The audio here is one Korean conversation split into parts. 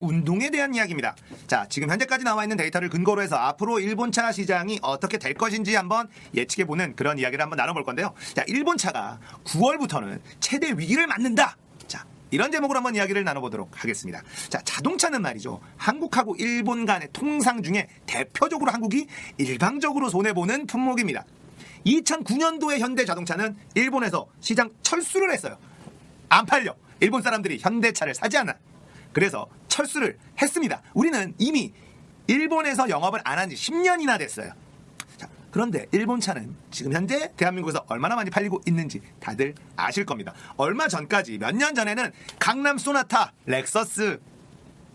운동에 대한 이야기입니다. 자, 지금 현재까지 나와 있는 데이터를 근거로 해서 앞으로 일본차 시장이 어떻게 될 것인지 한번 예측해보는 그런 이야기를 한번 나눠볼 건데요. 자, 일본차가 9월부터는 최대 위기를 맞는다. 자, 이런 제목으로 한번 이야기를 나눠보도록 하겠습니다. 자, 자동차는 말이죠. 한국하고 일본 간의 통상 중에 대표적으로 한국이 일방적으로 손해보는 품목입니다. 2009년도에 현대자동차는 일본에서 시장 철수를 했어요. 안 팔려. 일본 사람들이 현대차를 사지 않아. 그래서 철수를 했습니다. 우리는 이미 일본에서 영업을 안 한 지 10년이나 됐어요. 자, 그런데 일본 차는 지금 현재 대한민국에서 얼마나 많이 팔리고 있는지 다들 아실 겁니다. 얼마 전까지 몇 년 전에는 강남 소나타, 렉서스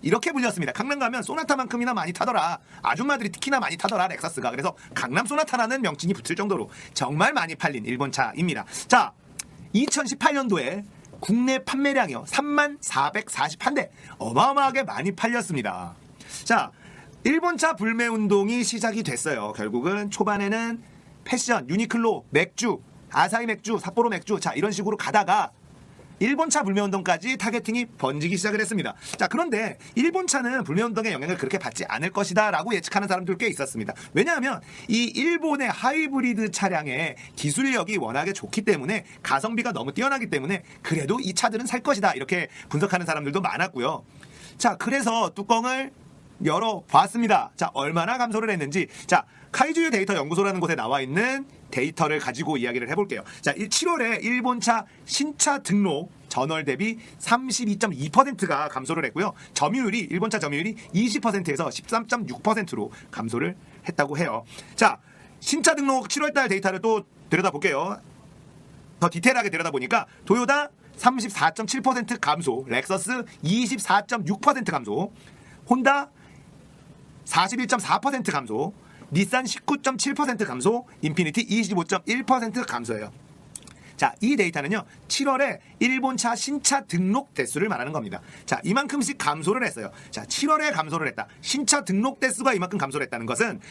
이렇게 불렸습니다. 강남 가면 소나타만큼이나 많이 타더라. 아줌마들이 특히나 많이 타더라, 렉서스가. 그래서 강남 소나타라는 명칭이 붙을 정도로 정말 많이 팔린 일본 차입니다. 자, 2018년도에 국내 판매량이요 3441대, 어마어마하게 많이 팔렸습니다. 자, 일본차 불매 운동이 시작이 됐어요. 결국은 초반에는 패션, 유니클로, 맥주, 아사히 맥주, 삿포로 맥주, 자, 이런 식으로 가다가 일본차 불매운동까지 타겟팅이 번지기 시작을 했습니다. 자, 그런데 일본차는 불매운동의 영향을 그렇게 받지 않을 것이다 라고 예측하는 사람들 꽤 있었습니다. 왜냐하면 이 일본의 하이브리드 차량의 기술력이 워낙에 좋기 때문에, 가성비가 너무 뛰어나기 때문에 그래도 이 차들은 살 것이다 이렇게 분석하는 사람들도 많았고요. 자, 그래서 뚜껑을 열어봤습니다. 자, 얼마나 감소를 했는지. 자, 카이주유 데이터 연구소라는 곳에 나와 있는 데이터를 가지고 이야기를 해볼게요. 자, 7월에 일본차 신차 등록 전월 대비 32.2%가 감소를 했고요. 점유율이, 일본차 점유율이 20%에서 13.6%로 감소를 했다고 해요. 자, 신차 등록 7월달 데이터를 또 들여다볼게요. 더 디테일하게 들여다보니까 도요타 34.7% 감소, 렉서스 24.6% 감소, 혼다 41.4% 감소, 닛산 19.7% 감소, 인피니티 25.1% 감소예요. 자, 이 데이터는요 7월에 일본차 신차 등록 대수를 말하는 겁니다. 자, 이만큼씩 감소를 했어요. 자, 7월에 감소를 했다. 신차 등록 대수가 이만큼 감소를 했다는 것은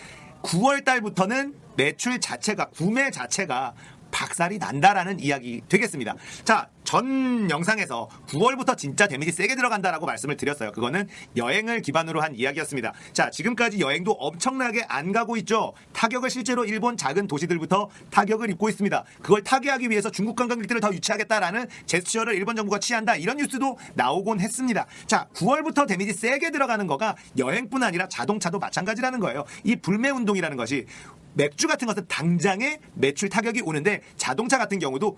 9월 달부터는 매출 자체가, 구매 자체가 박살이 난다라는 이야기 되겠습니다. 자, 전 영상에서 9월부터 진짜 데미지 세게 들어간다라고 말씀을 드렸어요. 그거는 여행을 기반으로 한 이야기였습니다. 자, 지금까지 여행도 엄청나게 안 가고 있죠. 타격을 실제로 일본 작은 도시들부터 타격을 입고 있습니다. 그걸 타개하기 위해서 중국 관광객들을 더 유치하겠다라는 제스처를 일본 정부가 취한다, 이런 뉴스도 나오곤 했습니다. 자, 9월부터 데미지 세게 들어가는 거가 여행뿐 아니라 자동차도 마찬가지라는 거예요. 이 불매운동이라는 것이, 맥주 같은 것은 당장에 매출 타격이 오는데, 자동차 같은 경우도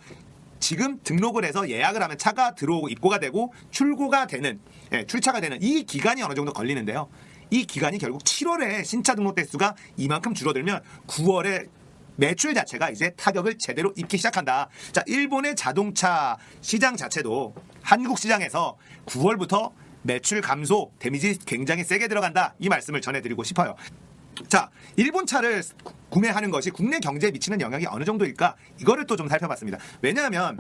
지금 등록을 해서 예약을 하면 차가 들어오고 입고가 되고 출고가 되는, 출차가 되는 이 기간이 어느 정도 걸리는데요. 이 기간이 결국 7월에 신차 등록 대수가 이만큼 줄어들면 9월에 매출 자체가 이제 타격을 제대로 입기 시작한다. 자, 일본의 자동차 시장 자체도 한국 시장에서 9월부터 매출 감소, 데미지 굉장히 세게 들어간다, 이 말씀을 전해드리고 싶어요. 자, 일본 차를 구매하는 것이 국내 경제에 미치는 영향이 어느 정도일까, 이거를 또 좀 살펴봤습니다. 왜냐하면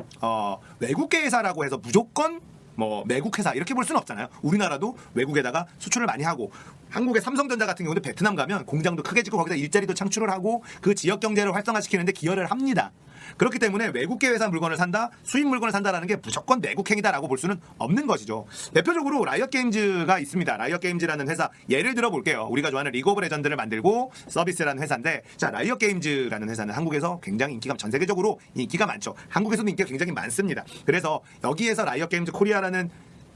외국계 회사라고 해서 무조건 뭐 매국 회사 이렇게 볼 수는 없잖아요. 우리나라도 외국에다가 수출을 많이 하고, 한국의 삼성전자 같은 경우도 베트남 가면 공장도 크게 짓고 거기다 일자리도 창출을 하고 그 지역 경제를 활성화시키는데 기여를 합니다. 그렇기 때문에 외국계 회사 물건을 산다, 수입 물건을 산다라는 게 무조건 매국행위다라고 볼 수는 없는 것이죠. 대표적으로 라이엇게임즈가 있습니다. 라이엇게임즈라는 회사 예를 들어 볼게요. 우리가 좋아하는 리그 오브 레전드를 만들고 서비스라는 회사인데, 자, 라이엇게임즈라는 회사는 한국에서 굉장히 인기가, 전 세계적으로 인기가 많죠. 한국에서도 인기가 굉장히 많습니다. 그래서 여기에서 라이엇게임즈 코리아라는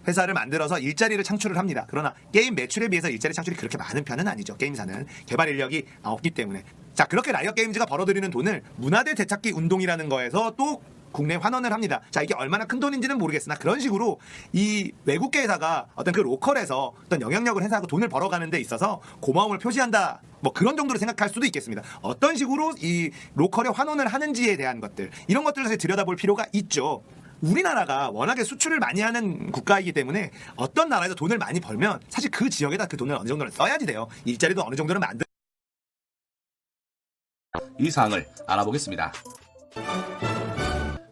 회사를 만들어서 일자리를 창출을 합니다. 그러나 게임 매출에 비해서 일자리 창출이 그렇게 많은 편은 아니죠. 게임사는 개발 인력이 없기 때문에. 자, 그렇게 라이엇게임즈가 벌어들이는 돈을 문화대 되찾기 운동이라는 거에서 또 국내 환원을 합니다. 자, 이게 얼마나 큰 돈인지는 모르겠으나 그런 식으로 이 외국계 회사가 어떤 그 로컬에서 어떤 영향력을 행사하고 돈을 벌어가는 데 있어서 고마움을 표시한다, 뭐 그런 정도로 생각할 수도 있겠습니다. 어떤 식으로 이 로컬에 환원을 하는지에 대한 것들, 이런 것들을 들여다볼 필요가 있죠. 우리나라가 워낙에 수출을 많이 하는 국가이기 때문에 어떤 나라에서 돈을 많이 벌면 사실 그 지역에다 그 돈을 어느 정도는 써야지 돼요. 일자리도 어느 정도는 만들. 이 사항을 알아보겠습니다.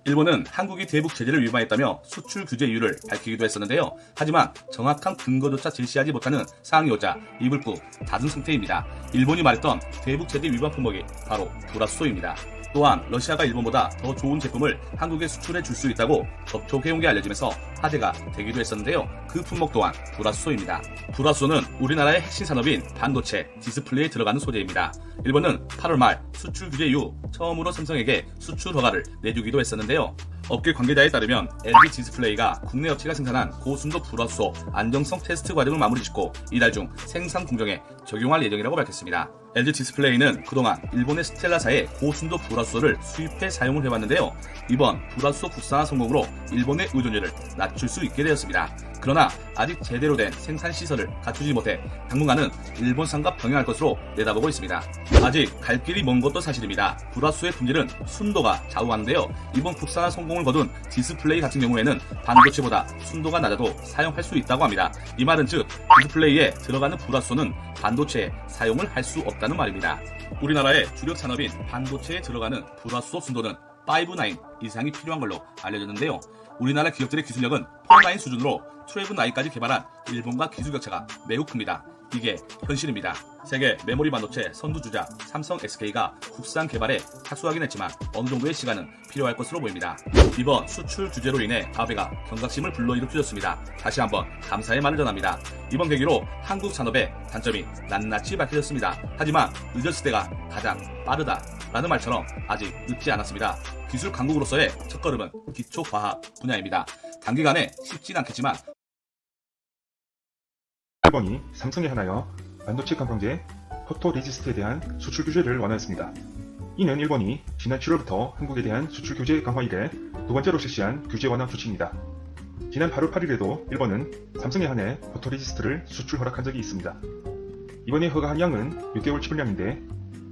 일본은 한국이 대북 제재를 위반했다며 수출 규제 이유를 밝히기도 했었는데요. 하지만 정확한 근거조차 제시하지 못하는 상황이 오자 입을 꾹 닫은 상태입니다. 일본이 말했던 대북 제재 위반 품목이 바로 도라수소입니다. 또한 러시아가 일본보다 더 좋은 제품을 한국에 수출해 줄 수 있다고 접촉해온 게 알려지면서 화제가 되기도 했었는데요. 그 품목 또한 불화소입니다. 불화소는 우리나라의 핵심 산업인 반도체, 디스플레이에 들어가는 소재입니다. 일본은 8월 말 수출 규제 이후 처음으로 삼성에게 수출 허가를 내주기도 했었는데요. 업계 관계자에 따르면 LG 디스플레이가 국내 업체가 생산한 고순도 불화소 안정성 테스트 과정을 마무리 짓고 이달 중 생산 공정에 적용할 예정이라고 밝혔습니다. LG 디스플레이는 그동안 일본의 스텔라사의 고순도 불화소를 수입해 사용을 해왔는데요. 이번 불화소 국산화 성공으로 일본의 의존율을 낮출 수 있게 되었습니다. 그러나 아직 제대로 된 생산 시설을 갖추지 못해 당분간은 일본산과 병행할 것으로 내다보고 있습니다. 아직 갈 길이 먼 것도 사실입니다. 불화소의 품질은 순도가 좌우하는데요. 이번 국산화 성공을 거둔 디스플레이 같은 경우에는 반도체보다 순도가 낮아도 사용할 수 있다고 합니다. 이 말은 즉 디스플레이에 들어가는 불화소는 반도체에 사용을 할 수 없다는 말입니다. 우리나라의 주력 산업인 반도체에 들어가는 불화소 순도는 5-9 이상이 필요한 걸로 알려졌는데요. 우리나라 기업들의 기술력은 4-9 수준으로 12-9까지 개발한 일본과 기술 격차가 매우 큽니다. 이게 현실입니다. 세계 메모리 반도체 선두주자 삼성 SK가 국산 개발에 착수하긴 했지만 어느 정도의 시간은 필요할 것으로 보입니다. 이번 수출 규제로 인해 아베가 경각심을 불러일으켰습니다. 다시 한번 감사의 말을 전합니다. 이번 계기로 한국 산업의 단점이 낱낱이 밝혀졌습니다. 하지만 늦었을 때가 가장 빠르다라는 말처럼 아직 늦지 않았습니다. 기술 강국으로서의 첫걸음은 기초과학 분야입니다. 단기간에 쉽진 않겠지만 일본이 삼성에 한하여 반도체 감광재 포토레지스트에 대한 수출 규제를 완화했습니다. 이는 일본이 지난 7월부터 한국에 대한 수출 규제 강화 이래 두 번째로 실시한 규제 완화 조치입니다. 지난 8월 8일에도 일본은 삼성에 한해 포토레지스트를 수출 허락한 적이 있습니다. 이번에 허가한 양은 6개월 치분량인데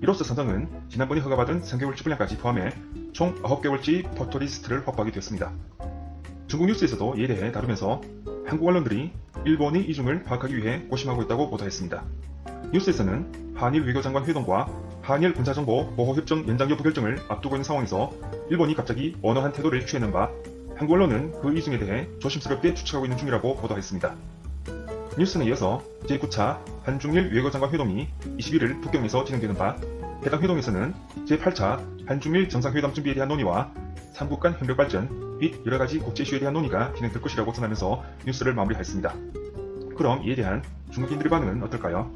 이로써 삼성은 지난번에 허가받은 3개월 치분량까지 포함해 총 9개월치 포토레지스트를 확보하게 되었습니다. 중국 뉴스에서도 이에 대해 다루면서 한국 언론들이 일본의 이중을 파악하기 위해 고심하고 있다고 보도했습니다. 뉴스에서는 한일 외교장관 회동과 한일 군사정보 보호협정 연장 여부 결정을 앞두고 있는 상황에서 일본이 갑자기 원어한 태도를 취하는 바 한국 언론은 그 이중에 대해 조심스럽게 추측하고 있는 중이라고 보도했습니다. 뉴스는 이어서 제9차 한중일 외교장관 회동이 21일 북경에서 진행되는 바 해당 회동에서는 제8차 한중일 정상회담 준비에 대한 논의와 삼국 간 협력 발전 및 여러가지 국제 이슈에 대한 논의가 진행될 것이라고 전하면서 뉴스를 마무리하였습니다. 그럼 이에 대한 중국인들의 반응은 어떨까요?